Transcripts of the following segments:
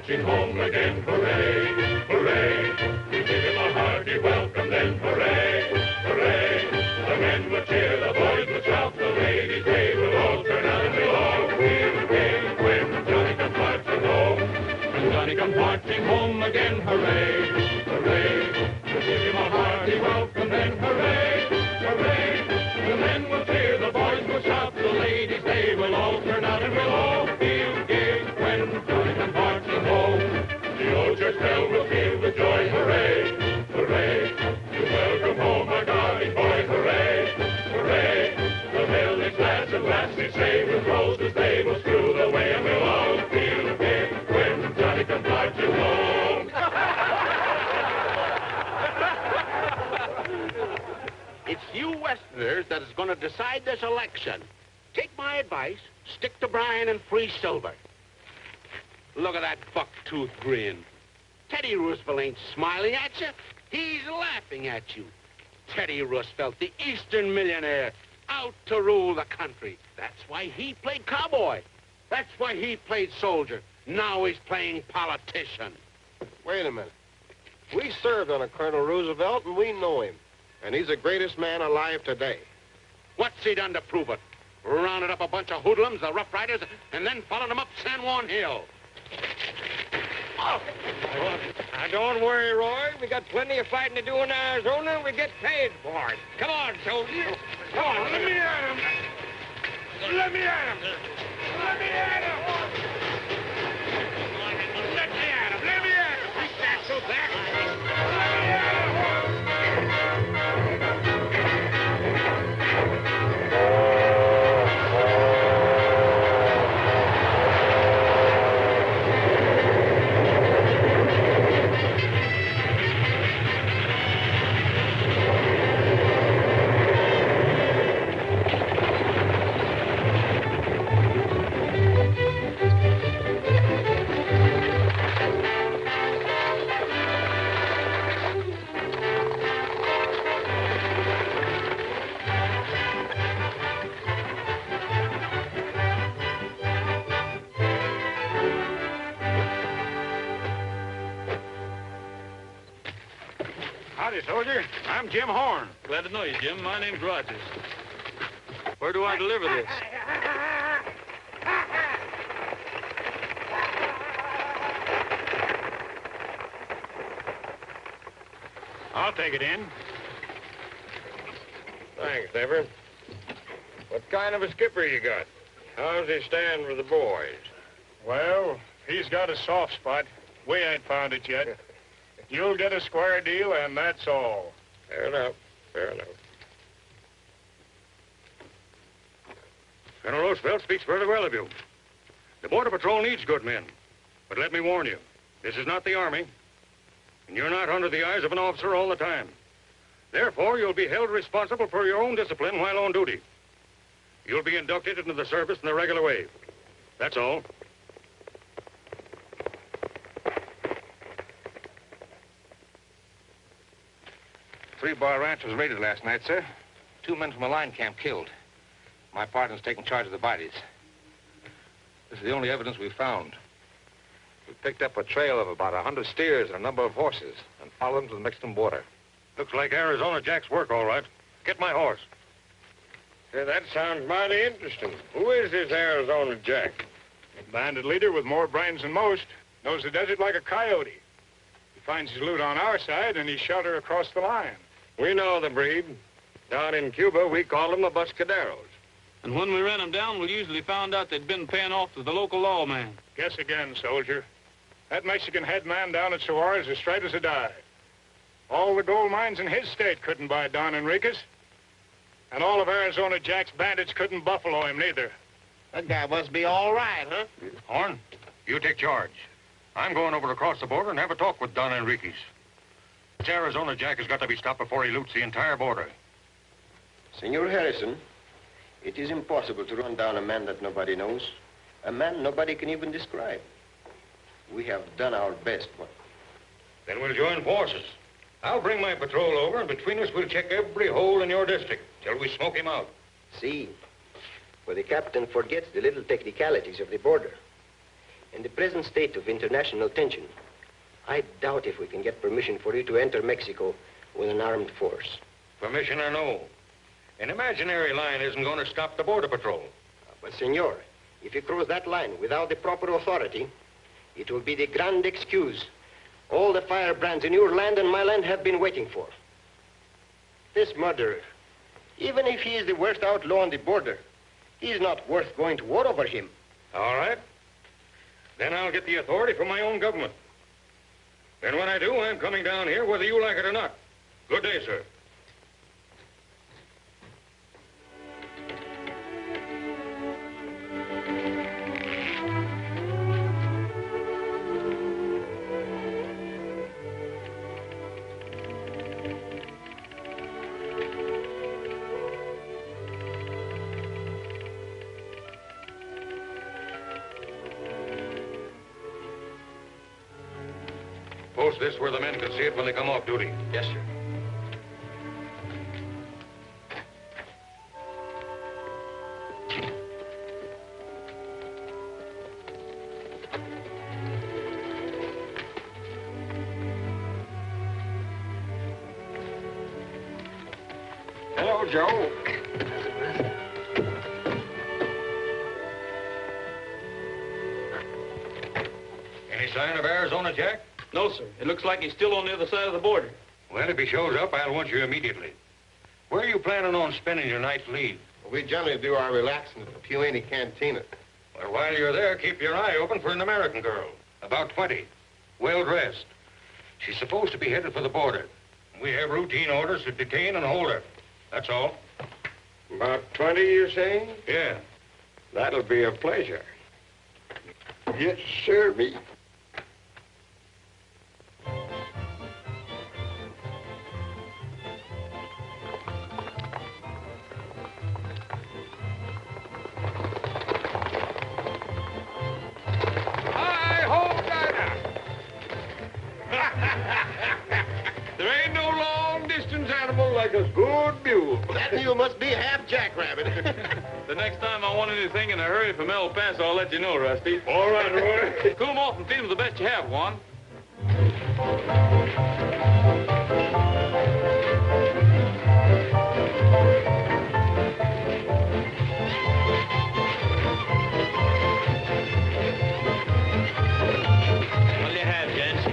marching home again. Hooray, hooray, we give him a hearty welcome then. Hooray, hooray, the men will cheer, the boys will shout, the ladies they will all turn out and we'll all feel gay when Johnny comes marching home. When Johnny comes marching home again. Hooray, hooray, we give him a hearty welcome then. Hooray, hooray, the men will cheer, the boys will shout, the ladies they will all turn out and we'll all feel gay when Johnny comes marching home. The old church bell will peal with joy. Hooray, hooray, to welcome home our darling boy. Hooray, hooray, the village lads and lassies say with roses they will strew the way and we'll all feel gay when Johnny comes marching home. It's you Westerners that is going to decide this election. Take my advice, stick to Bryan and free silver. Look at that buck-tooth grin. Teddy Roosevelt ain't smiling at you. He's laughing at you. Teddy Roosevelt, the Eastern millionaire, out to rule the country. That's why he played cowboy. That's why he played soldier. Now he's playing politician. Wait a minute. We served under Colonel Roosevelt, and we know him. And he's the greatest man alive today. What's he done to prove it? Rounded up a bunch of hoodlums, the Rough Riders, and then followed them up San Juan Hill. Oh. Now, don't worry, Roy. We got plenty of fighting to do in Arizona, and we get paid for it. Come on, soldier. Come on, let me at him. Let me at him. Let me at him. Let me at him. Let me at him. Take that, so back. Let me at him. Soldier, I'm Jim Horn. Glad to know you, Jim. My name's Rogers. Where do I deliver this? I'll take it in. Thanks, Everett. What kind of a skipper you got? How's he stand with the boys? Well, he's got a soft spot. We ain't found it yet. You'll get a square deal, and that's all. Fair enough. Fair enough. Colonel Roosevelt speaks very well of you. The Border Patrol needs good men. But let me warn you, this is not the Army, and you're not under the eyes of an officer all the time. Therefore, you'll be held responsible for your own discipline while on duty. You'll be inducted into the service in the regular way. That's all. 3-Bar Ranch was raided last night, sir. 2 men from a line camp killed. My partner's taking charge of the bodies. This is the only evidence we've found. We picked up a trail of about 100 steers and a number of horses and followed them to the Mexican border. Looks like Arizona Jack's work, all right. Get my horse. Yeah, that sounds mighty interesting. Who is this Arizona Jack? A bandit leader with more brains than most. Knows the desert like a coyote. He finds his loot on our side, and he shot her across the line. We know the breed. Down in Cuba, we call them the Buscaderos. And when we ran them down, we usually found out they'd been paying off to the local lawman. Guess again, soldier. That Mexican head man down at Suarez is straight as a die. All the gold mines in his state couldn't buy Don Enriquez. And all of Arizona Jack's bandits couldn't buffalo him neither. That guy must be all right, huh? Horn, you take charge. I'm going over across the border and have a talk with Don Enriquez. This Arizona Jack has got to be stopped before he loots the entire border. Senor Harrison, it is impossible to run down a man that nobody knows. A man nobody can even describe. We have done our best, but... Then we'll join forces. I'll bring my patrol over, and between us, we'll check every hole in your district till we smoke him out. See, for the captain forgets the little technicalities of the border. In the present state of international tension, I doubt if we can get permission for you to enter Mexico with an armed force. Permission or no, an imaginary line isn't going to stop the Border Patrol. But, senor, if you cross that line without the proper authority, it will be the grand excuse all the firebrands in your land and my land have been waiting for. This murderer, even if he is the worst outlaw on the border, he is not worth going to war over him. All right. Then I'll get the authority from my own government. And when I do, I'm coming down here whether you like it or not. Good day, sir. Post this where the men can see it when they come off duty. Yes, sir. Hello, Joe. Any sign of Arizona Jack? No, sir. It looks like he's still on the other side of the border. Well, if he shows up, I'll want you immediately. Where are you planning on spending your night's leave? We generally do our relaxing at the Pulaney Cantina. Well, while you're there, keep your eye open for an American girl. About 20. Well-dressed. She's supposed to be headed for the border. We have routine orders to detain and hold her. That's all. About 20, you say? Yeah. That'll be a pleasure. Yes, sir, me. There ain't no long-distance animal like a good mule. That mule must be half jackrabbit. The next time I want anything in a hurry from El Paso, I'll let you know, Rusty. All right, Roy. Cool him off and feed him the best you have, Juan. What'll you have, gents?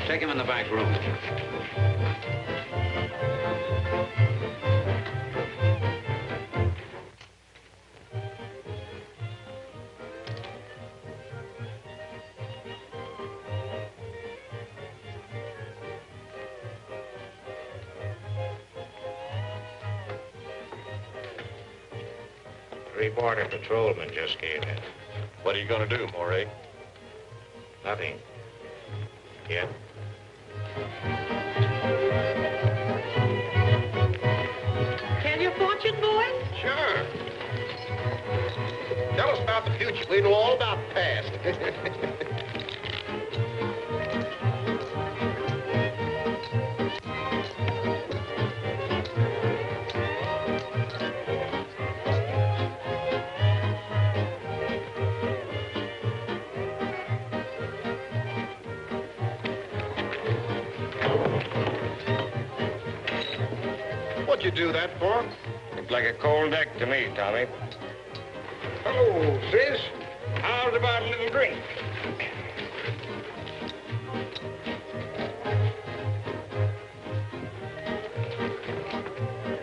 Take him in the back room. Three border patrolmen just came in. What are you going to do, Moray? Nothing. Yet. Tell your fortune, boys? Sure. Tell us about the future. We know all about the past. What'd you do that for? Looks like a cold deck to me, Tommy. Hello, sis. How's about a little drink?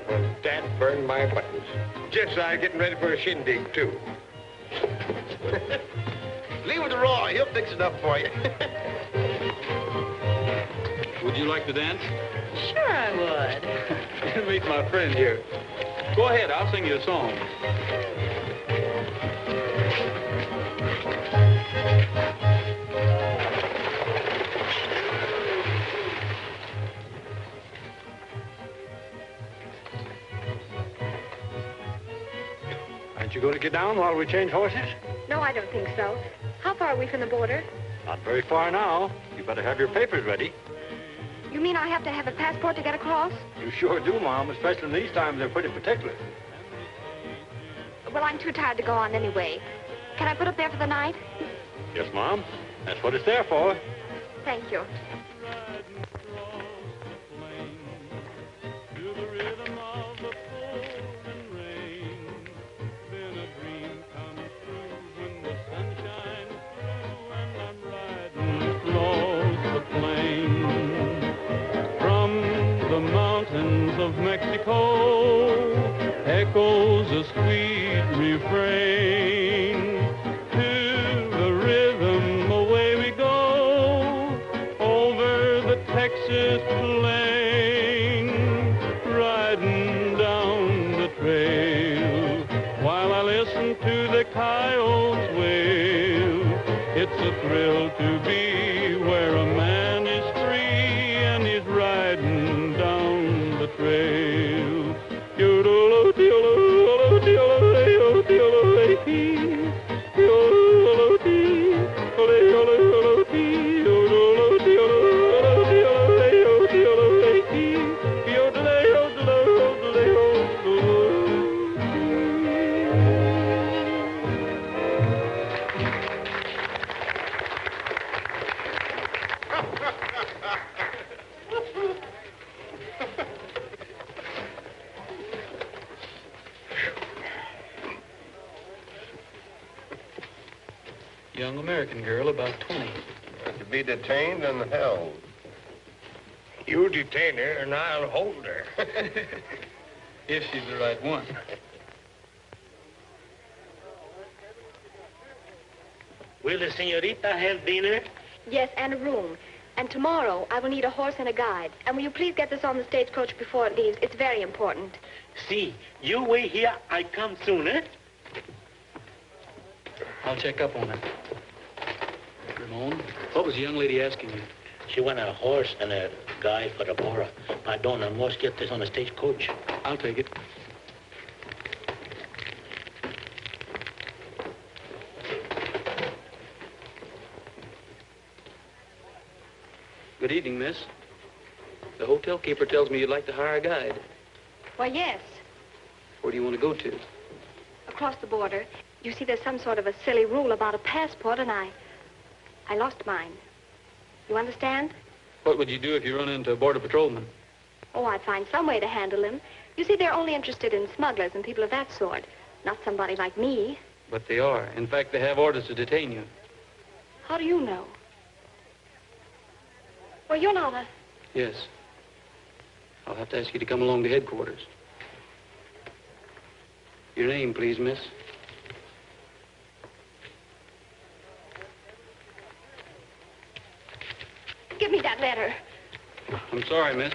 Well, Dad burned my buttons. Just I getting ready for a shindig, too. Leave it to Roy. He'll fix it up for you. Would you like to dance? Sure I would. Meet my friend here. Go ahead, I'll sing you a song. Aren't you going to get down while we change horses? No, I don't think so. How far are we from the border? Not very far now. You better have your papers ready. You mean I have to have a passport to get across? You sure do, Mom, especially in these times. They're pretty particular. Well, I'm too tired to go on anyway. Can I put up there for the night? Yes, Mom. That's what it's there for. Thank you. Of Mexico echoes a sweet refrain. To the rhythm away we go over the Texas plain, riding down the trail while I listen to the coyotes wail. It's a thrill to be where a man is free and he's riding down the trail. Young American girl, about 20. To be detained and held. You detain her, and I'll hold her. If she's the right one. Will the senorita have dinner? Yes, and a room. And tomorrow, I will need a horse and a guide. And will you please get this on the stagecoach before it leaves? It's very important. See, you wait here. I come soon, eh? I'll check up on her. Ramon, what was the young lady asking you? She want a horse and a guide for the border. Pardon, I must get this on the stagecoach. I'll take it. Good evening, miss. The hotel keeper tells me you'd like to hire a guide. Why, yes. Where do you want to go to? Across the border. You see, there's some sort of a silly rule about a passport, and I lost mine. You understand? What would you do if you run into a border patrolman? Oh, I'd find some way to handle him. You see, they're only interested in smugglers and people of that sort, not somebody like me. But they are. In fact, they have orders to detain you. How do you know? Well, you're not a... Yes. I'll have to ask you to come along to headquarters. Your name, please, miss. Give me that letter. I'm sorry, miss.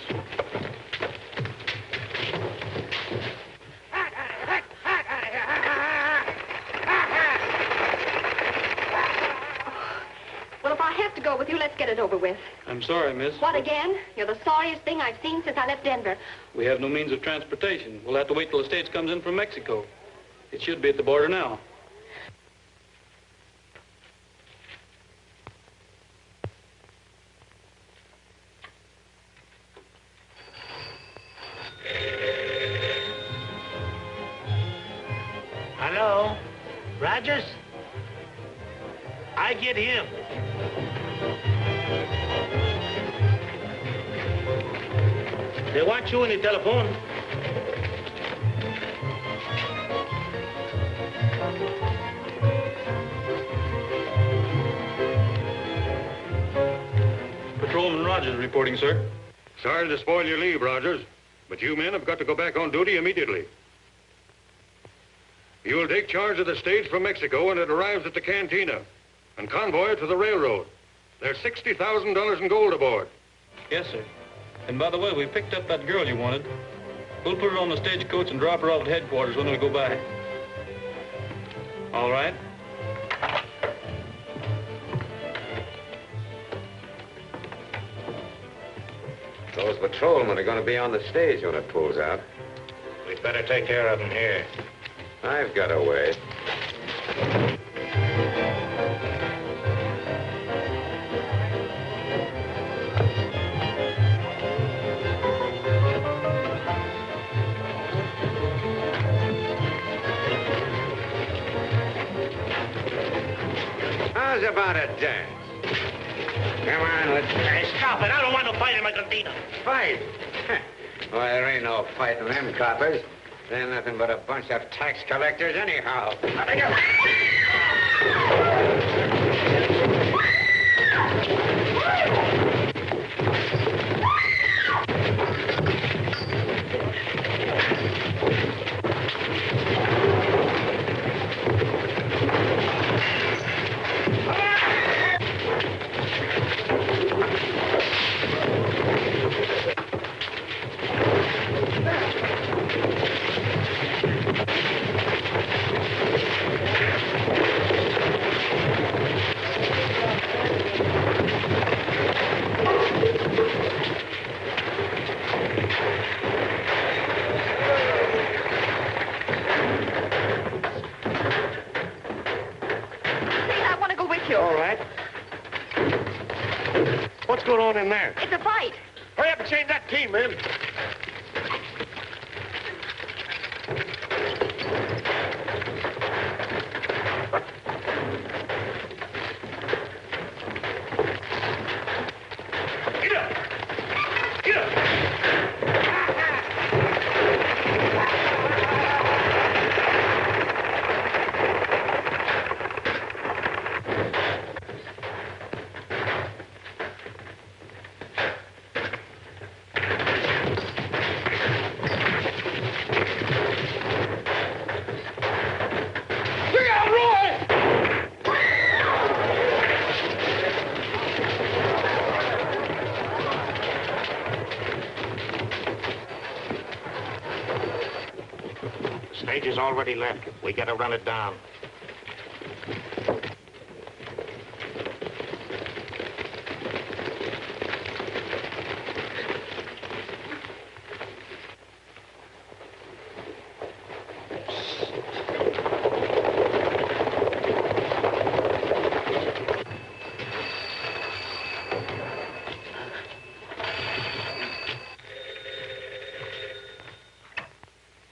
Well, if I have to go with you, let's get it over with. I'm sorry, miss. What, again? You're the sorriest thing I've seen since I left Denver. We have no means of transportation. We'll have to wait till the stage comes in from Mexico. It should be at the border now. Hello? Rogers? I get him. They want you in the telephone. Patrolman Rogers reporting, sir. Sorry to spoil your leave, Rogers, but you men have got to go back on duty immediately. You'll take charge of the stage from Mexico when it arrives at the cantina and convoy it to the railroad. There's $60,000 in gold aboard. Yes, sir. And by the way, we picked up that girl you wanted. We'll put her on the stagecoach and drop her off at headquarters when we go by. All right? Those patrolmen are going to be on the stage when it pulls out. We'd better take care of them here. I've got a way. How's about a dance? Come on, let's... Hey, stop it. I don't want no fight in my cantina. Fight? Well, there ain't no fight in them coppers. They're nothing but a bunch of tax collectors anyhow. All right. What's going on in there? It's a fight. Hurry up and change that team, man. Get up! Get up! Stage is already left. We gotta run it down.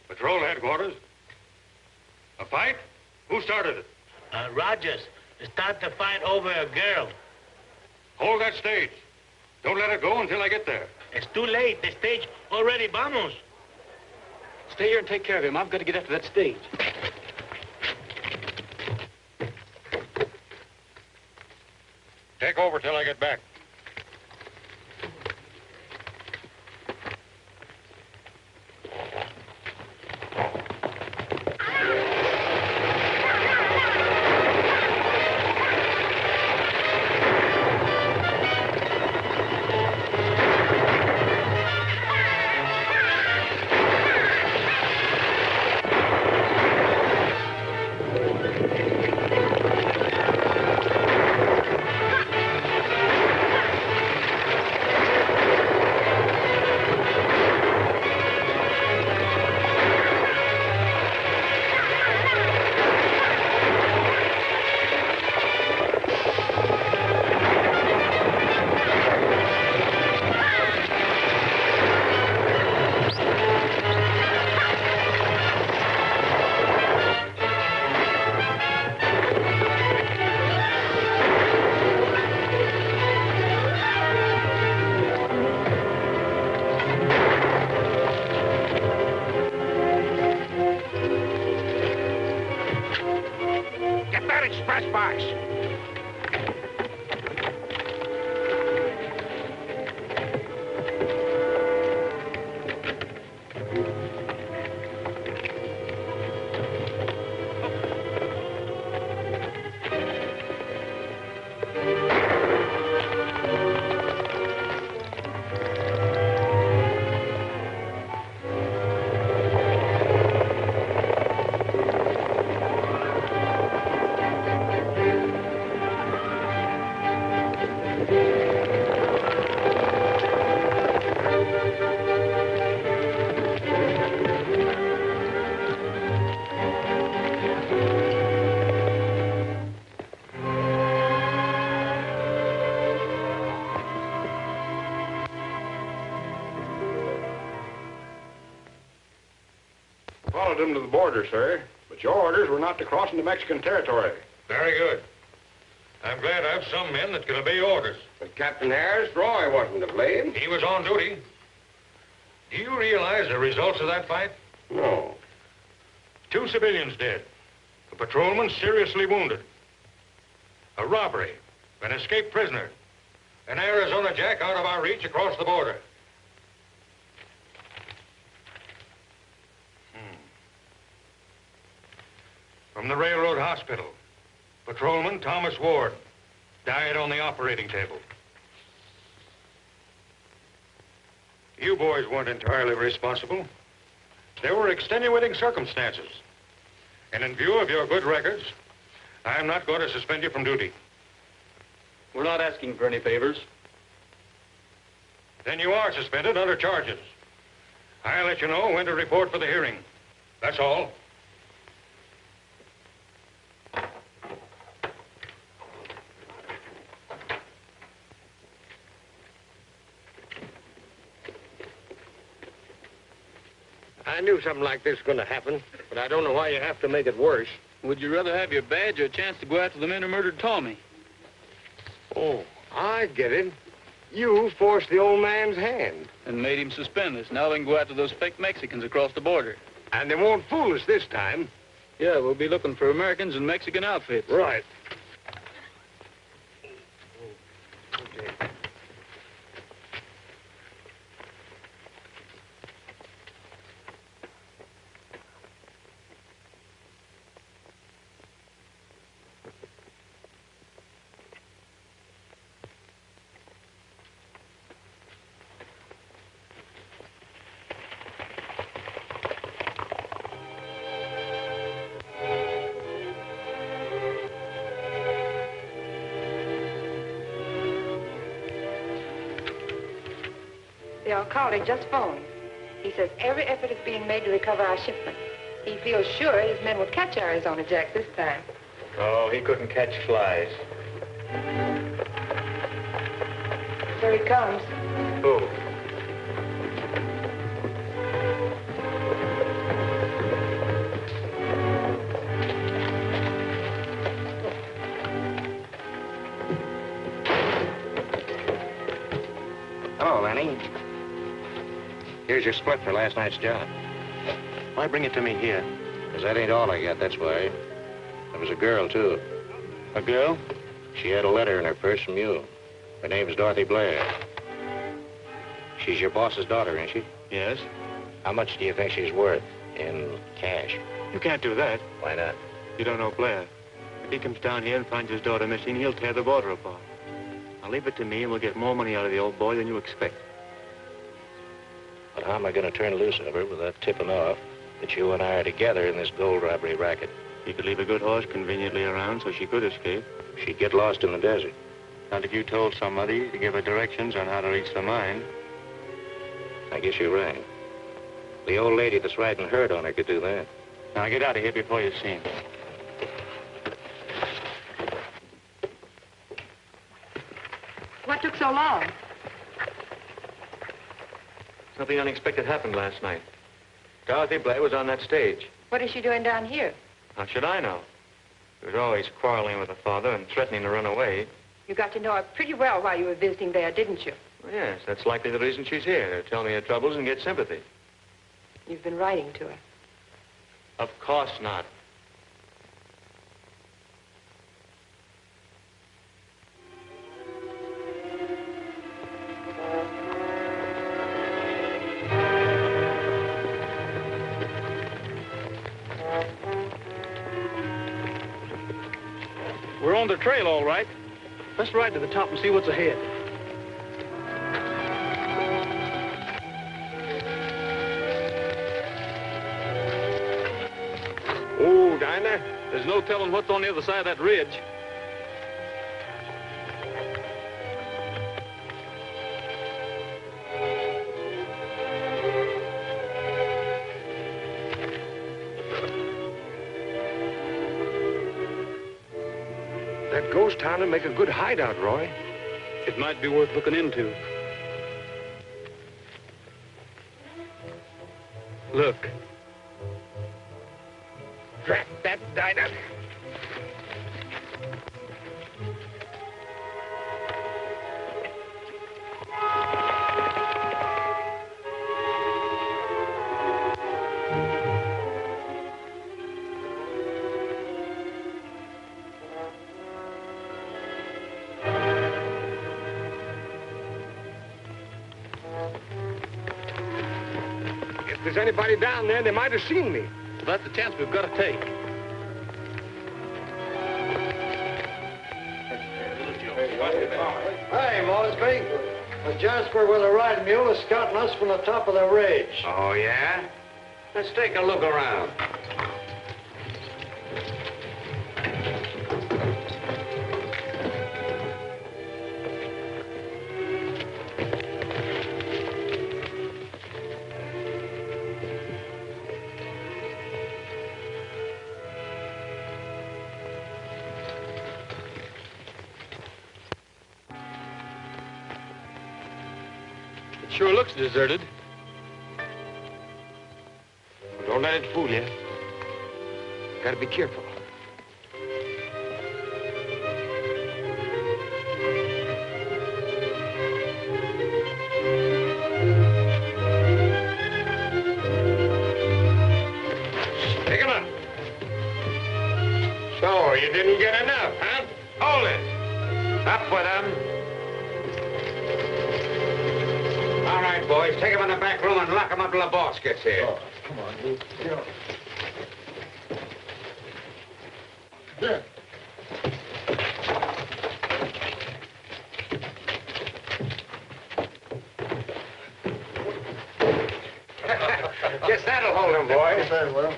Patrol headquarters. A fight? Who started it? Rogers. Start the fight over a girl. Hold that stage. Don't let it go until I get there. It's too late. The stage already vamos. Stay here and take care of him. I've got to get after that stage. Take over till I get back. Express box. Followed them to the border, sir. But your orders were not to cross into Mexican territory. Very good. I'm glad I have some men that can obey orders. But Captain Harris, Roy wasn't to blame. He was on duty. Do you realize the results of that fight? No. 2 civilians dead. A patrolman seriously wounded. A robbery. An escaped prisoner. An Arizona Jack out of our reach across the border. From the railroad hospital, Patrolman Thomas Ward died on the operating table. You boys weren't entirely responsible. There were extenuating circumstances. And in view of your good records, I'm not going to suspend you from duty. We're not asking for any favors. Then you are suspended under charges. I'll let you know when to report for the hearing. That's all. I knew something like this was going to happen, but I don't know why you have to make it worse. Would you rather have your badge or a chance to go after the men who murdered Tommy? Oh, I get it. You forced the old man's hand. And made him suspend us. Now we can go after those fake Mexicans across the border. And they won't fool us this time. Yeah, we'll be looking for Americans in Mexican outfits. Right. The alcalde just phoned. He says every effort is being made to recover our shipment. He feels sure his men will catch Arizona Jack this time. Oh, he couldn't catch flies. Here he comes. Who? Hello, Lanning. Here's your split for last night's job. Why bring it to me here? Because that ain't all I got, that's why. There was a girl, too. A girl? She had a letter in her purse from you. Her name's Dorothy Blair. She's your boss's daughter, ain't she? Yes. How much do you think she's worth in cash? You can't do that. Why not? You don't know Blair. If he comes down here and finds his daughter missing, he'll tear the border apart. Now leave it to me and we'll get more money out of the old boy than you expect. But how am I going to turn loose of her without tipping off that you and I are together in this gold robbery racket? You could leave a good horse conveniently around so she could escape. She'd get lost in the desert. Not if you told somebody to give her directions on how to reach the mine. I guess you're right. The old lady that's riding herd on her could do that. Now get out of here before you're seen. What took so long? Something unexpected happened last night. Dorothy Blair was on that stage. What is she doing down here? How should I know? She was always quarreling with her father and threatening to run away. You got to know her pretty well while you were visiting there, didn't you? Well, yes, that's likely the reason she's here, to tell me her troubles and get sympathy. You've been writing to her. Of course not. We're on the trail, all right. Let's ride to the top and see what's ahead. Ooh, Dinah. There's no telling what's on the other side of that ridge. That ghost town would make a good hideout, Roy. It might be worth looking into. Look. Drat that Dinah. there's anybody down there, they might have seen me. Well, that's the chance we've got to take. Hey, Mosby. Jasper with a riding mule is scouting us from the top of the ridge. Oh, yeah? Let's take a look around. It sure looks deserted. Don't let it fool you. Gotta be careful. Pick him up. So, you didn't get enough, huh? Hold it. Up with him. All right, boys, take him in the back room and lock him up till the boss gets here. Oh, come on, Luke. Yeah. Guess that'll hold him, boys. Very well.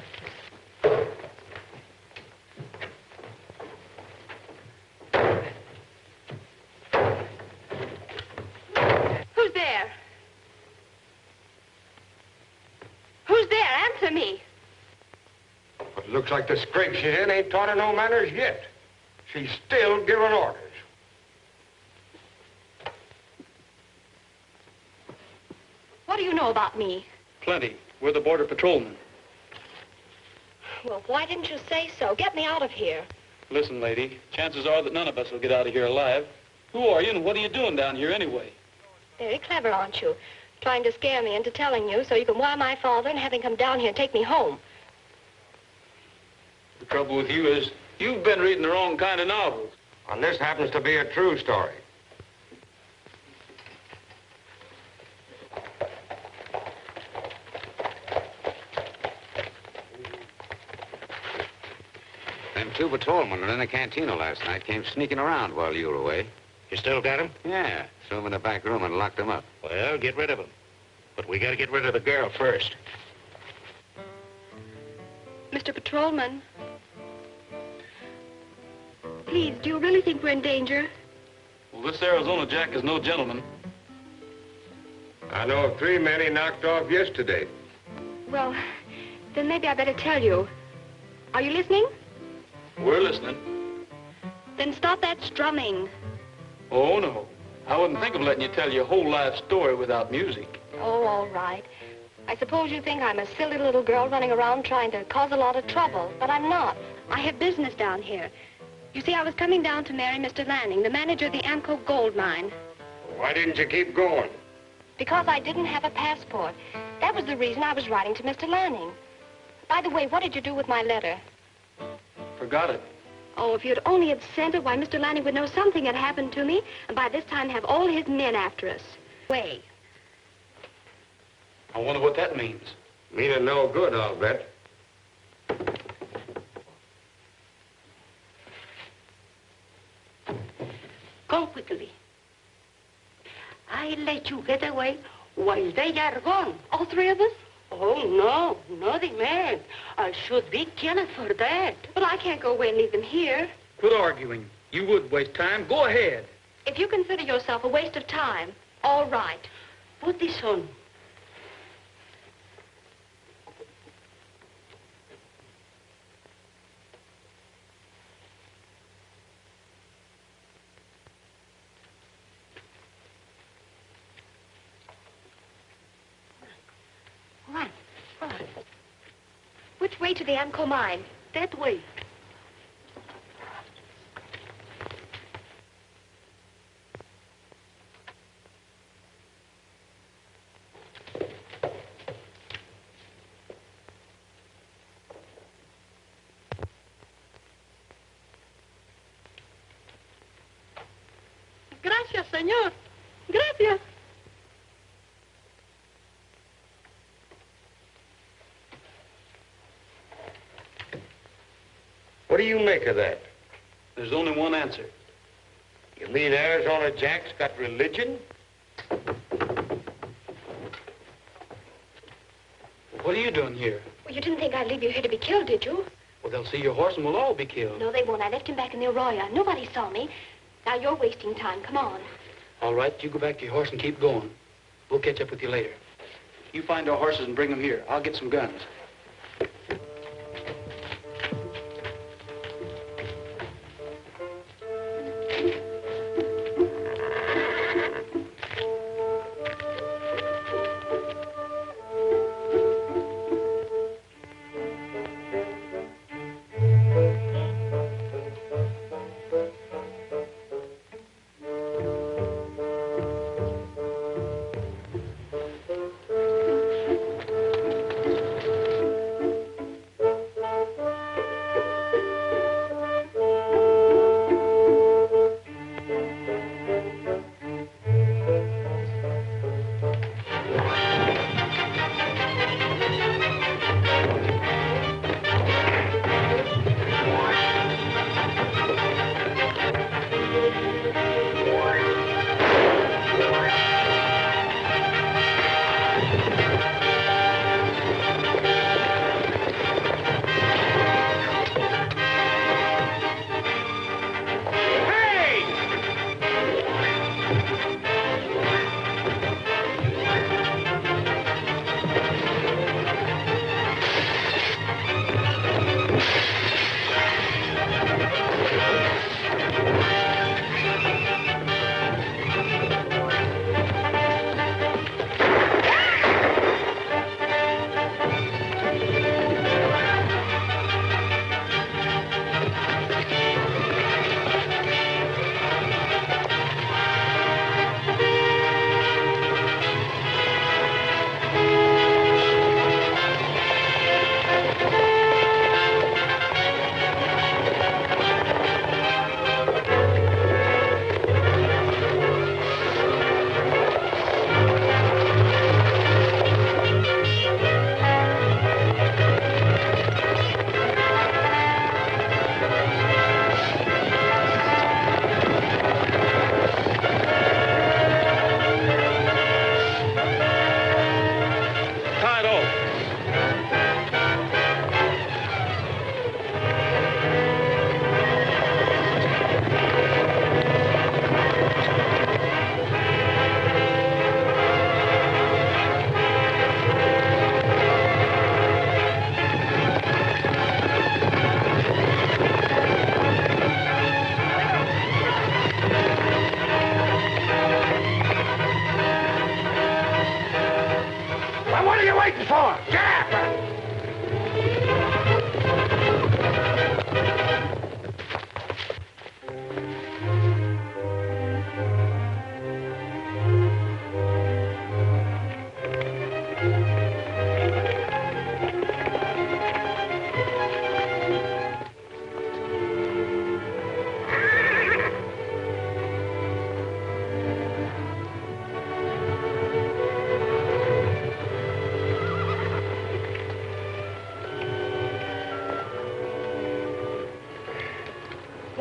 Who's there? Who's there? Answer me. But it looks like the scrape she's in ain't taught her no manners yet. She's still giving orders. What do you know about me? Plenty. We're the border patrolmen. Well, why didn't you say so? Get me out of here. Listen, lady, chances are that none of us will get out of here alive. Who are you and what are you doing down here anyway? Very clever, aren't you? Trying to scare me into telling you so you can wire my father and have him come down here and take me home. The trouble with you is you've been reading the wrong kind of novels. And this happens to be a true story. Them two patrolmen in the cantina last night came sneaking around while you were away. You still got him? Yeah, threw them in the back room and locked them up. Well, get rid of him. But we gotta get rid of the girl first. Mr. Patrolman. Please, do you really think we're in danger? Well, this Arizona Jack is no gentleman. I know of 3 men he knocked off yesterday. Well, then maybe I better tell you. Are you listening? We're listening. Then stop that strumming. Oh, no. I wouldn't think of letting you tell your whole life story without music. Oh, all right. I suppose you think I'm a silly little girl running around trying to cause a lot of trouble, but I'm not. I have business down here. You see, I was coming down to marry Mr. Lanning, the manager of the Amco gold mine. Why didn't you keep going? Because I didn't have a passport. That was the reason I was writing to Mr. Lanning. By the way, what did you do with my letter? Forgot it. Oh, if you'd only had sent it, why, Mr. Lanning would know something had happened to me, and by this time have all his men after us. Way. I wonder what that means. Meaning no good, I'll bet. Come quickly. I let you get away while they are gone. All 3 of us? Oh, no, the man. I should be killed for that. But I can't go away and leave them here. Quit arguing. You would waste time. Go ahead. If you consider yourself a waste of time, all right. Put this on. Which way to the Amco mine? That way. Gracias, señor. Gracias. What do you make of that? There's only one answer. You mean Arizona Jack's got religion? What are you doing here? Well, you didn't think I'd leave you here to be killed, did you? Well, they'll see your horse and we'll all be killed. No, they won't. I left him back in the arroyo. Nobody saw me. Now you're wasting time. Come on. All right, you go back to your horse and keep going. We'll catch up with you later. You find our horses and bring them here. I'll get some guns.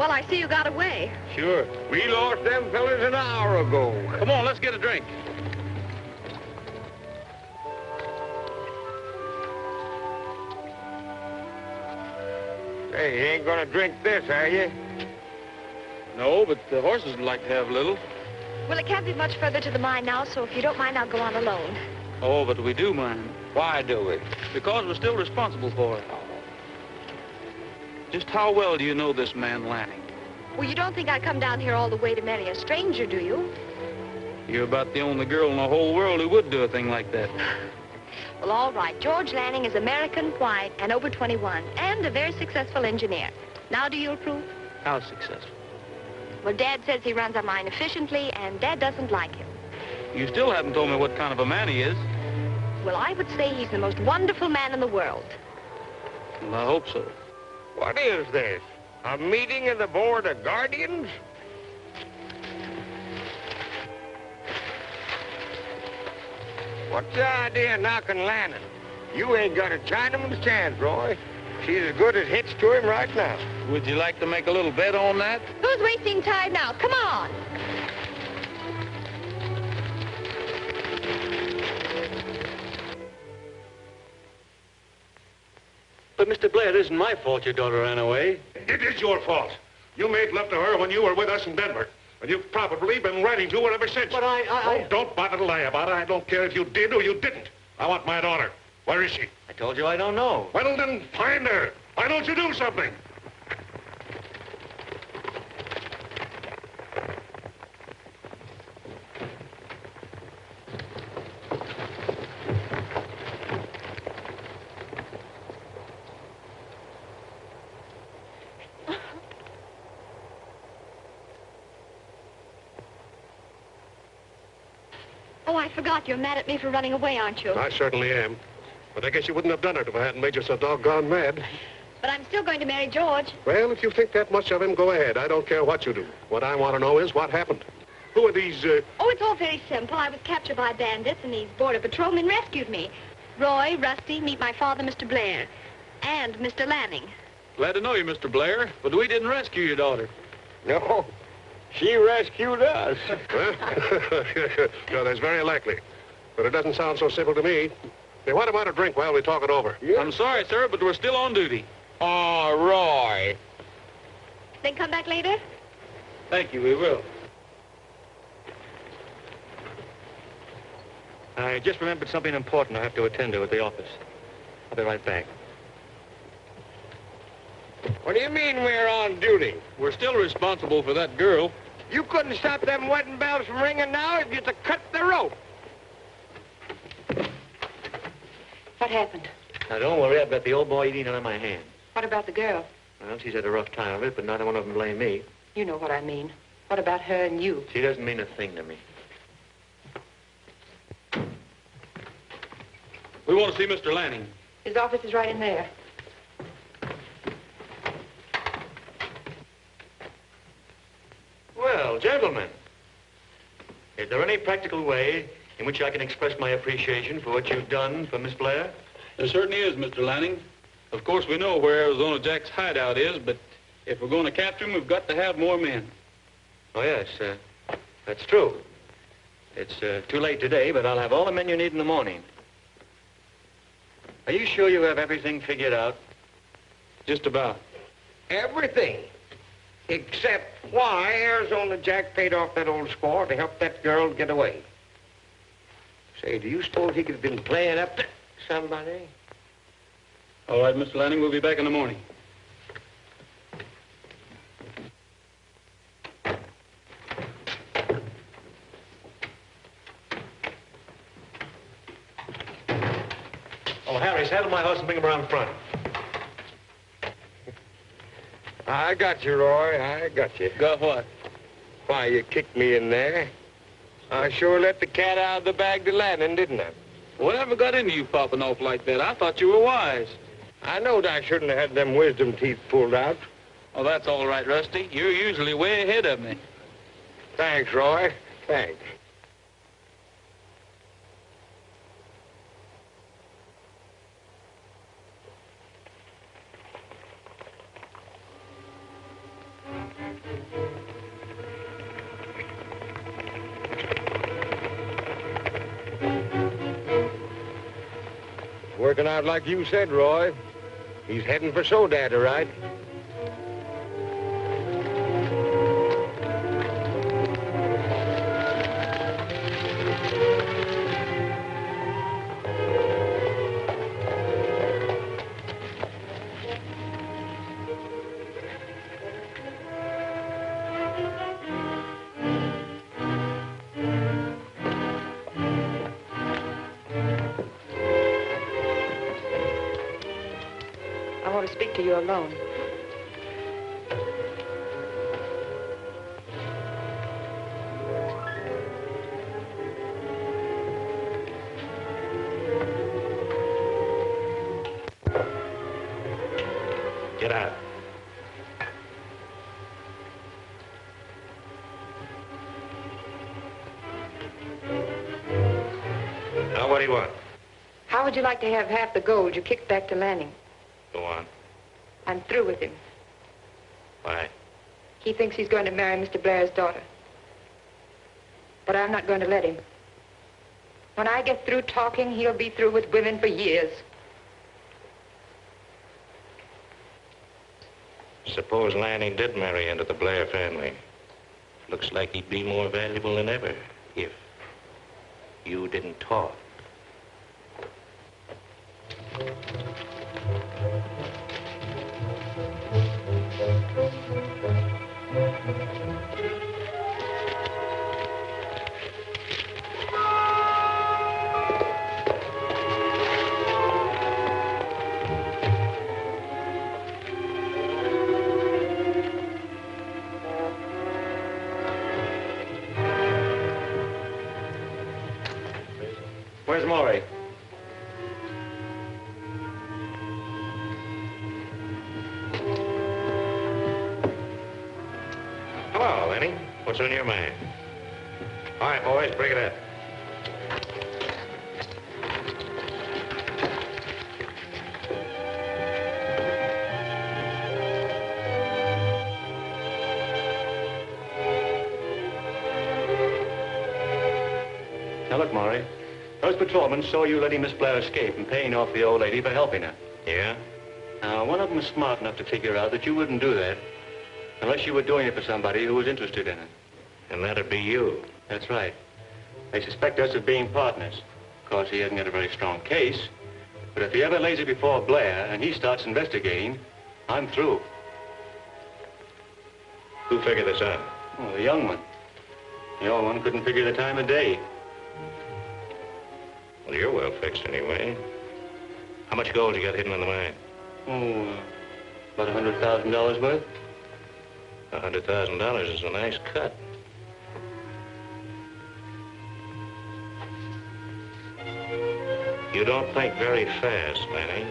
Well, I see you got away. Sure. We lost them fellas an hour ago. Come on, let's get a drink. Hey, you ain't gonna drink this, are you? No, but the horses would like to have a little. Well, it can't be much further to the mine now, so if you don't mind, I'll go on alone. Oh, but we do mind. Why do we? Because we're still responsible for it. Just how well do you know this man, Lanning? Well, you don't think I'd come down here all the way to marry a stranger, do you? You're about the only girl in the whole world who would do a thing like that. Well, all right. George Lanning is American, white, and over 21, and a very successful engineer. Now, do you approve? How successful? Well, Dad says he runs our mine efficiently, and Dad doesn't like him. You still haven't told me what kind of a man he is. Well, I would say he's the most wonderful man in the world. Well, I hope so. What is this? A meeting of the Board of Guardians? What's the idea of knocking Lanning? You ain't got a Chinaman's chance, Roy. She's as good as hitched to him right now. Would you like to make a little bet on that? Who's wasting time now? Come on. But, Mr. Blair, it isn't my fault your daughter ran away. It is your fault. You made love to her when you were with us in Denver. And you've probably been writing to her ever since. But Oh, don't bother to lie about it. I don't care if you did or you didn't. I want my daughter. Where is she? I told you I don't know. Well, then find her. Why don't you do something? Oh, I forgot. You're mad at me for running away, aren't you? I certainly am. But I guess you wouldn't have done it if I hadn't made you so doggone mad. But I'm still going to marry George. Well, if you think that much of him, go ahead. I don't care what you do. What I want to know is what happened. Who are these, Oh, it's all very simple. I was captured by bandits, and these border patrolmen rescued me. Roy, Rusty, meet my father, Mr. Blair, and Mr. Lanning. Glad to know you, Mr. Blair, but we didn't rescue your daughter. No, she rescued us. No, that's very likely. But it doesn't sound so simple to me. Hey, what about a drink while we talk it over? Yeah. I'm sorry, sir, but we're still on duty. Oh, Roy. Then come back later? Thank you, we will. I just remembered something important I have to attend to at the office. I'll be right back. What do you mean we're on duty? We're still responsible for that girl. You couldn't stop them wedding bells from ringing now if you'd have cut the rope. What happened? Now, don't worry. I've got the old boy eating out of my hand. What about the girl? Well, she's had a rough time of it, but neither one of them blame me. You know what I mean. What about her and you? She doesn't mean a thing to me. We want to see Mr. Lanning. His office is right in there. Well, gentlemen, is there any practical way in which I can express my appreciation for what you've done for Miss Blair? There certainly is, Mr. Lanning. Of course, we know where Arizona Jack's hideout is, but if we're going to capture him, we've got to have more men. Oh, yes, that's true. It's too late today, but I'll have all the men you need in the morning. Are you sure you have everything figured out? Just about. Everything. Except why Arizona Jack paid off that old squaw to help that girl get away. Say, do you suppose he could have been playing up to somebody? All right, Mr. Lanning, we'll be back in the morning. Oh, Harry, saddle my horse and bring him around front. I got you, Roy. I got you. Got what? Why, you kicked me in there. I sure let the cat out of the bag to Lanning, didn't I? Whatever got into you popping off like that? I thought you were wise. I knowed I shouldn't have had them wisdom teeth pulled out. Oh, that's all right, Rusty. You're usually way ahead of me. Thanks, Roy. Thanks. Working out like you said, Roy. He's heading for Sodat, all right? I want to speak to you alone. Get out. Now, what do you want? How would you like to have half the gold you kicked back to Lanning? Go on. I'm through with him. Why? He thinks he's going to marry Mr. Blair's daughter. But I'm not going to let him. When I get through talking, he'll be through with women for years. Suppose Lanning did marry into the Blair family. Looks like he'd be more valuable than ever if you didn't talk. Where's Maury? Hello, Lanning. What's on your mind? All right, boys, break it up. Now look, Maury. Those patrolmen saw you letting Miss Blair escape and paying off the old lady for helping her. Yeah? Now, one of them is smart enough to figure out that you wouldn't do that unless you were doing it for somebody who was interested in it. And that'd be you. That's right. They suspect us of being partners. Of course, he hasn't got a very strong case, but if he ever lays it before Blair and he starts investigating, I'm through. Who figured this out? Oh, the young one. The old one couldn't figure the time of day. Well, you're well fixed anyway. How much gold you got hidden in the mine? Oh, about $100,000 worth. $100,000 is a nice cut. You don't think very fast, Lanning.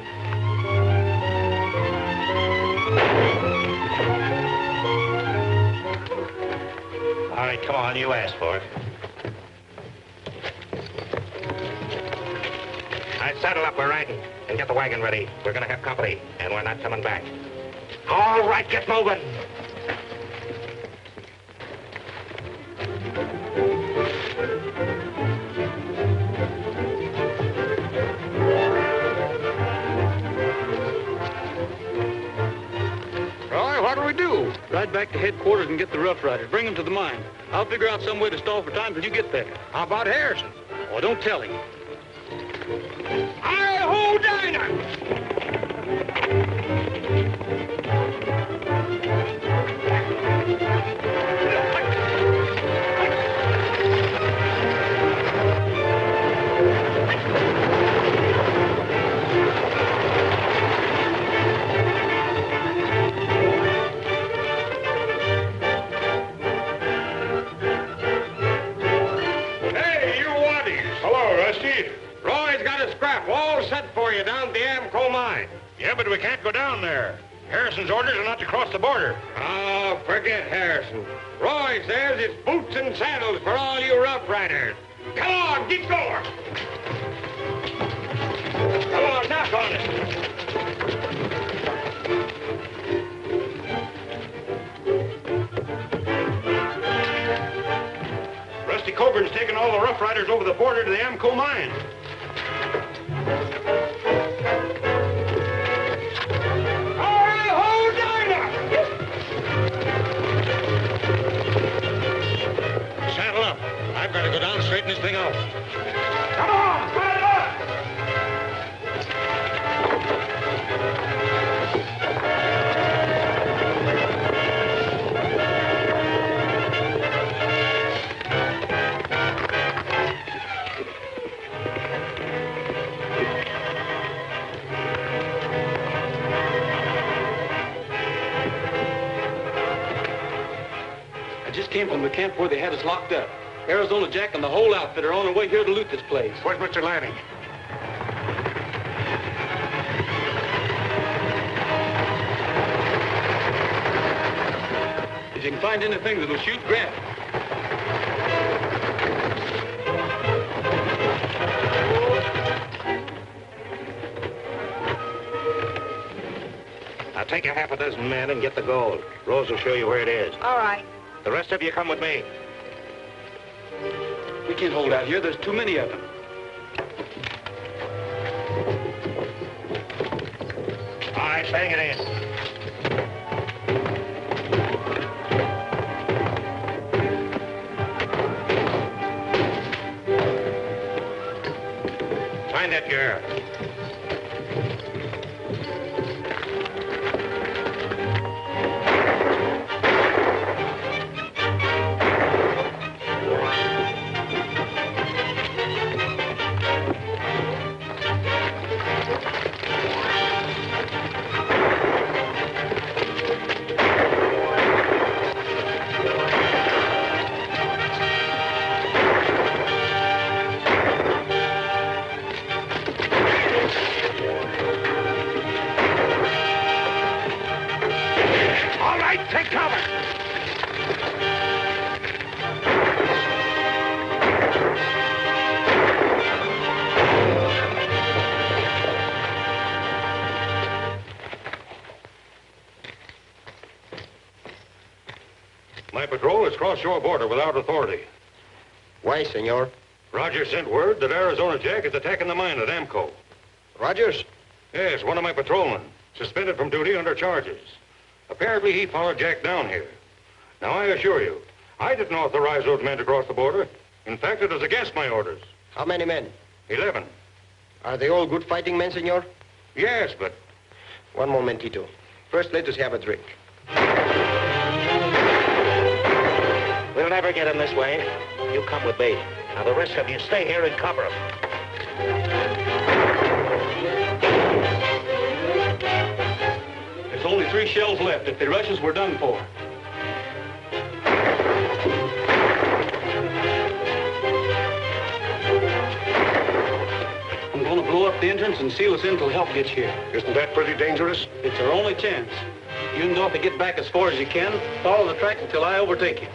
All right, come on, you asked for it. All right, saddle up, we're riding. And get the wagon ready. We're gonna have company, and we're not coming back. All right, get moving. Roy, what do we do? Ride back to headquarters and get the Rough Riders. Bring them to the mine. I'll figure out some way to stall for time till you get there. How about Harrison? Oh, don't tell him. Hi-ho, Dinah! Hey, you waddies. Hello, Rusty. Roy's got a scrap all set for you down at the Amco mine. Yeah, but we can't go down there. Harrison's orders are not to cross the border. Oh, forget Harrison. Roy says it's boots and saddles for all you rough riders. Come on, get going. Come on, knock on it. Rusty Coburn's taking all the Rough Riders over the border to the Amco mine. Hi-ho, Dinah! Saddle up. I've got to go down and straighten this thing out. Come on, put it up! I just came from the camp where they had us locked up. Arizona Jack and the whole outfit are on their way here to loot this place. Where's Mr. Lanning? If you can find anything that'll shoot, grab it. Now take a half a dozen men and get the gold. Rose will show you where it is. All right. The rest of you come with me. We can't hold out here. There's too many of them. All right, bang it in. Find that girl. My patrol has crossed your border without authority. Why, senor? Rogers sent word that Arizona Jack is attacking the mine at Amco. Rogers? Yes, one of my patrolmen. Suspended from duty under charges. Apparently he followed Jack down here. Now, I assure you, I didn't authorize those men to cross the border. In fact, it was against my orders. How many men? 11. Are they all good fighting men, senor? Yes, but... One momentito. First, let us have a drink. We'll never get him this way. You come with me. Now, the rest of you stay here and cover him. There's only 3 shells left. If they rush us, we're done for. I'm going to blow up the entrance and seal us in till help gets here. Isn't that pretty dangerous? It's our only chance. You know if to get back as far as you can, follow the tracks until I overtake you.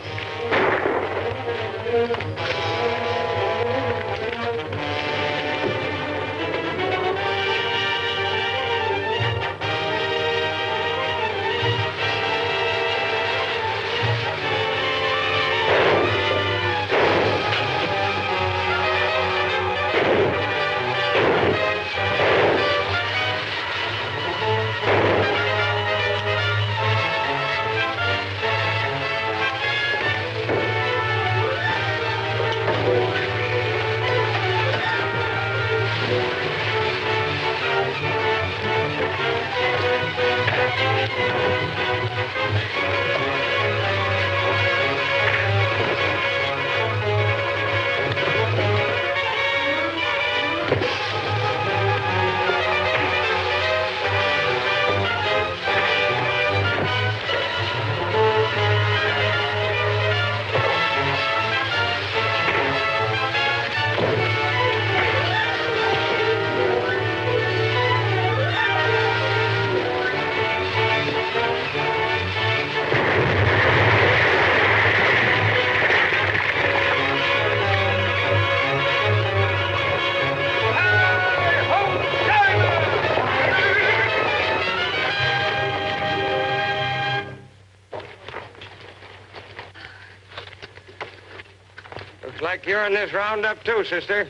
Like you're in this roundup too, sister.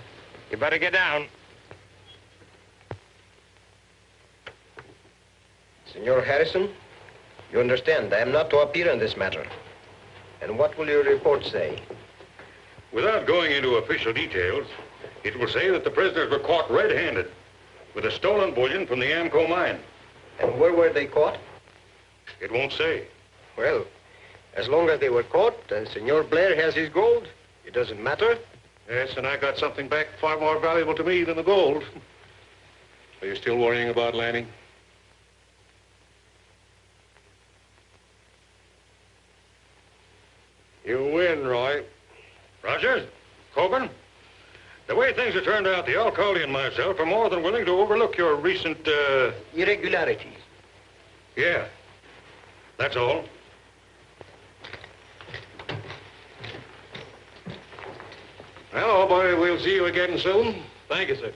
You better get down. Senor Harrison, you understand, I am not to appear in this matter. And what will your report say? Without going into official details, it will say that the prisoners were caught red-handed with a stolen bullion from the Amco mine. And where were they caught? It won't say. Well, as long as they were caught and Senor Blair has his gold, it doesn't matter. Yes, and I got something back far more valuable to me than the gold. Are you still worrying about Lanning? You win, Roy. Rogers, Coburn, the way things have turned out, the alcalde and myself are more than willing to overlook your recent, irregularities. Yeah, that's all. Well, old boy, we'll see you again soon. Thank you, sir.